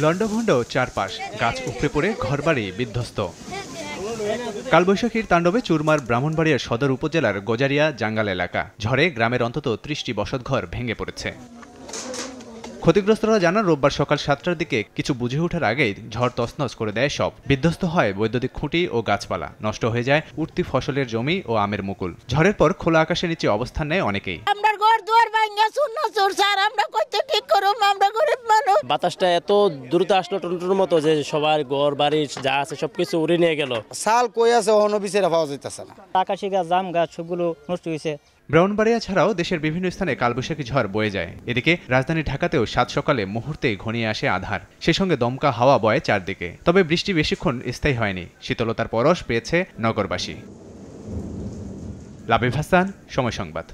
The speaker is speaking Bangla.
লন্ডভন্ড চারপাশ, গাছ উপড়ে পড়ে ঘরবাড়ি বিধ্বস্ত। কালবৈশাখীর তাণ্ডবে চুরমার ব্রাহ্মণবাড়িয়ার সদর উপজেলার গোজারিয়া জাঙ্গাল এলাকা। ঝড়ে গ্রামের অন্তত ৩০টি বসতঘর ভেঙে পড়েছে। ক্ষতিগ্রস্তরা জানান, রোববার সকাল ৭টার দিকে কিছু বুঝে ওঠার আগেই ঝড় তছনছ করে দেয় সব। বিধ্বস্ত হয় বৈদ্যুতিক খুঁটি ও গাছপালা, নষ্ট হয়ে যায় উঠতি ফসলের জমি ও আমের মুকুল। ঝড়ের পর খোলা আকাশের নিচে অবস্থান নেয় অনেকেই। বাতাসটা এত দ্রুত আসলো টুনটুর মতো যে সবার ঘর বাড়ি যা আছে সবকিছু উড়ে নিয়ে গেল। সাল কই আছে অন্য বিচারে পাওয়া যাইতেছে না। আকাশি গাছ, জাম গাছ সবগুলো নষ্ট হয়েছে। ব্রাহ্মণবাড়িয়া ছাড়াও দেশের বিভিন্ন স্থানে কালবৈশাখী ঝড় বয়ে যায়। এদিকে রাজধানী ঢাকাতেও সাত সকালে মুহূর্তেই ঘনিয়ে আসে আঁধার, সেই সঙ্গে দমকা হাওয়া বয় চারদিকে। তবে বৃষ্টি বেশিক্ষণ স্থায়ী হয়নি, শীতলতার পরশ পেয়েছে নগরবাসী। লাবিব হাসান, সময় সংবাদ।